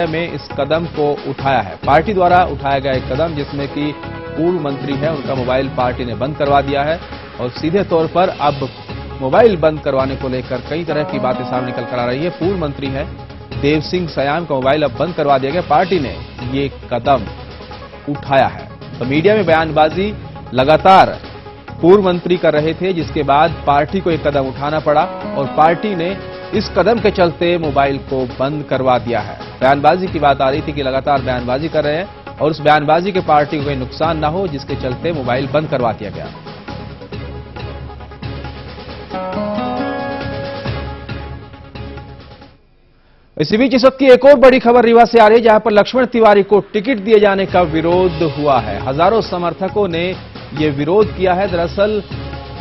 में इस कदम को उठाया है। पार्टी द्वारा उठाया गया एक कदम जिसमें कि पूर्व मंत्री है, उनका मोबाइल पार्टी ने बंद करवा दिया है और सीधे तौर पर अब मोबाइल बंद करवाने को लेकर कई तरह की बातें सामने निकल कर आ रही है। पूर्व मंत्री है देव सिंह सयाम का मोबाइल अब बंद करवा दिया गया, पार्टी ने ये कदम उठाया है। तो मीडिया में बयानबाजी लगातार पूर्व मंत्री कर रहे थे, जिसके बाद पार्टी को एक कदम उठाना पड़ा और पार्टी ने इस कदम के चलते मोबाइल को बंद करवा दिया है। बयानबाजी की बात आ रही थी कि लगातार बयानबाजी कर रहे हैं और उस बयानबाजी के पार्टी को कोई नुकसान ना हो, जिसके चलते मोबाइल बंद करवा दिया गया। इसी बीच इस वक्त की एक और बड़ी खबर रीवा से आ रही है, जहां पर लक्ष्मण तिवारी को टिकट दिए जाने का विरोध हुआ है। हजारों समर्थकों ने यह विरोध किया है। दरअसल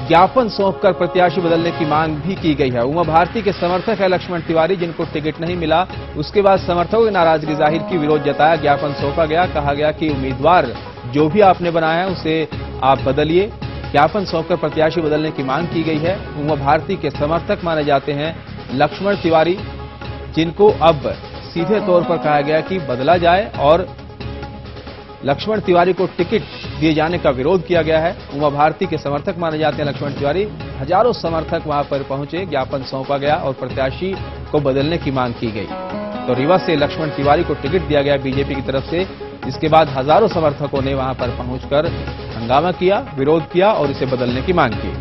ज्ञापन सौंपकर प्रत्याशी बदलने की मांग भी की गई है। उमा भारती के समर्थक है लक्ष्मण तिवारी, जिनको टिकट नहीं मिला। उसके बाद समर्थकों की नाराजगी जाहिर की, विरोध जताया, ज्ञापन सौंपा गया। कहा गया कि उम्मीदवार जो भी आपने बनाया है उसे आप बदलिए। ज्ञापन सौंपकर प्रत्याशी बदलने की मांग की गई है। उमा भारती के समर्थक माने जाते हैं लक्ष्मण तिवारी, जिनको अब सीधे तौर पर कहा गया कि बदला जाए और लक्ष्मण तिवारी को टिकट दिए जाने का विरोध किया गया है। उमा भारती के समर्थक माने जाते हैं लक्ष्मण तिवारी। हजारों समर्थक वहां पर पहुंचे, ज्ञापन सौंपा गया और प्रत्याशी को बदलने की मांग की गई। तो रीवा से लक्ष्मण तिवारी को टिकट दिया गया बीजेपी की तरफ से। इसके बाद हजारों समर्थकों ने वहां पर पहुंचकर हंगामा किया, विरोध किया और इसे बदलने की मांग की।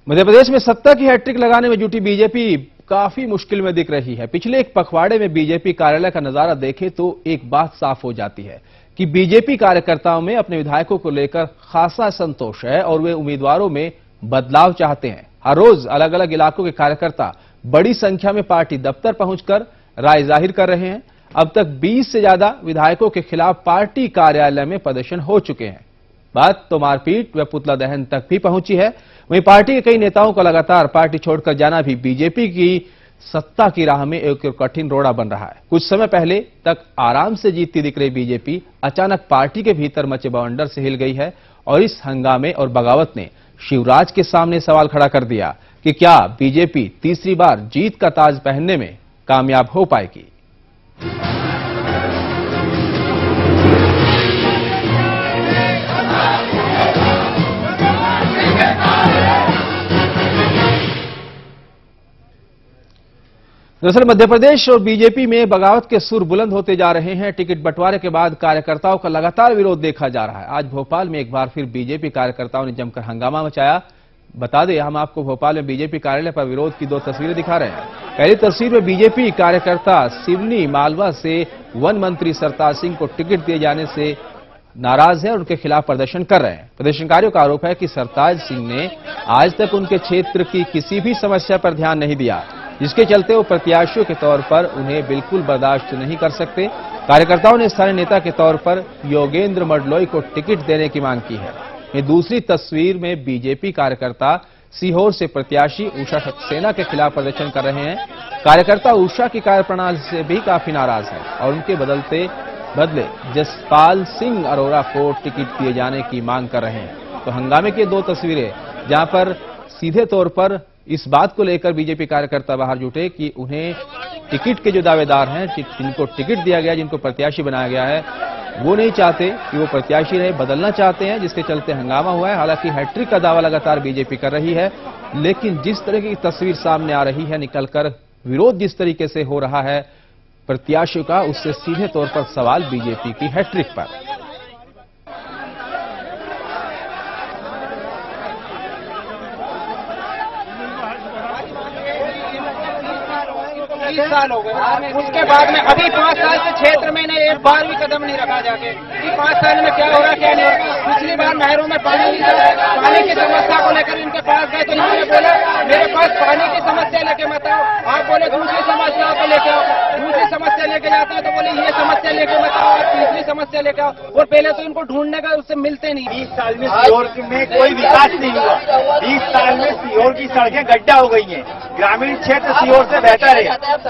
मध्य प्रदेश में सत्ता की हैट्रिक लगाने में जुटी बीजेपी काफी मुश्किल में दिख रही है। पिछले एक पखवाड़े में बीजेपी कार्यालय का नजारा देखें तो एक बात साफ हो जाती है कि बीजेपी कार्यकर्ताओं में अपने विधायकों को लेकर खासा संतोष है और वे उम्मीदवारों में बदलाव चाहते हैं। हर रोज अलग अलग इलाकों के कार्यकर्ता बड़ी संख्या में पार्टी दफ्तर पहुंचकर राय जाहिर कर रहे हैं। अब तक 20 से ज्यादा विधायकों के खिलाफ पार्टी कार्यालय में प्रदर्शन हो चुके हैं। बात तो मारपीट व पुतला दहन तक भी पहुंची है। वहीं पार्टी के कई नेताओं का लगातार पार्टी छोड़कर जाना भी बीजेपी की सत्ता की राह में एक कठिन रोड़ा बन रहा है। कुछ समय पहले तक आराम से जीतती दिख रही बीजेपी अचानक पार्टी के भीतर मचे बवंडर से हिल गई है और इस हंगामे और बगावत ने शिवराज के सामने सवाल खड़ा कर दिया कि क्या बीजेपी तीसरी बार जीत का ताज पहनने में कामयाब हो पाएगी। दरअसल मध्य प्रदेश और बीजेपी में बगावत के सुर बुलंद होते जा रहे हैं। टिकट बंटवारे के बाद कार्यकर्ताओं का लगातार विरोध देखा जा रहा है। आज भोपाल में एक बार फिर बीजेपी कार्यकर्ताओं ने जमकर हंगामा मचाया। बता दें, हम आपको भोपाल में बीजेपी कार्यालय पर विरोध की दो तस्वीरें दिखा रहे हैं। पहली तस्वीर में बीजेपी कार्यकर्ता सिवनी मालवा से वन मंत्री सरताज सिंह को टिकट दिए जाने से नाराज है और उनके खिलाफ प्रदर्शन कर रहे हैं। प्रदर्शनकारियों का आरोप है कि सरताज सिंह ने आज तक उनके क्षेत्र की किसी भी समस्या पर ध्यान नहीं दिया, जिसके चलते वो प्रत्याशियों के तौर पर उन्हें बिल्कुल बर्दाश्त नहीं कर सकते। कार्यकर्ताओं ने स्थानीय नेता के तौर पर योगेंद्र मडलोई को टिकट देने की मांग की है। ये दूसरी तस्वीर में बीजेपी कार्यकर्ता सीहोर से प्रत्याशी उषा सक्सेना के खिलाफ प्रदर्शन कर रहे हैं। कार्यकर्ता उषा की कार्यप्रणाली से भी काफी नाराज है और उनके बदले जसपाल सिंह अरोड़ा को टिकट दिए जाने की मांग कर रहे हैं। तो हंगामे की दो तस्वीरें, जहां पर सीधे तौर पर इस बात को लेकर बीजेपी कार्यकर्ता बाहर जुटे कि उन्हें टिकट के जो दावेदार हैं, जिनको टिकट दिया गया, जिनको प्रत्याशी बनाया गया है, वो नहीं चाहते कि वो प्रत्याशी रहे, बदलना चाहते हैं, जिसके चलते हंगामा हुआ है। हालांकि हैट्रिक का दावा लगातार बीजेपी कर रही है, लेकिन जिस तरह की तस्वीर सामने आ रही है निकलकर, विरोध जिस तरीके से हो रहा है प्रत्याशियों का, उससे सीधे तौर पर सवाल बीजेपी की हैट्रिक पर। 20 साल हो गए, उसके बाद में अभी 5 साल से क्षेत्र में ने एक बार भी कदम नहीं रखा जाके कि 5 साल में क्या हो रहा क्या नहीं हो रहा। पिछली बार नहरों में पानी की समस्या को लेकर इनके पास गए तो इन्होंने बोला मेरे पास पानी की समस्या लेके मत आओ, आप बोले दूसरी समस्या को लेके आओ, दूसरी समस्या लेके जाते हैं तो बोले ये समस्या लेके मत आओ, तीसरी समस्या लेके आओ, और पहले तो इनको ढूंढने का उससे मिलते नहीं। 20 साल में सीहोर में कोई विकास नहीं हुआ। 20 साल में सीहोर की सड़कें गड्ढा हो गई हैं। ग्रामीण क्षेत्र सीहोर से बेहतर है।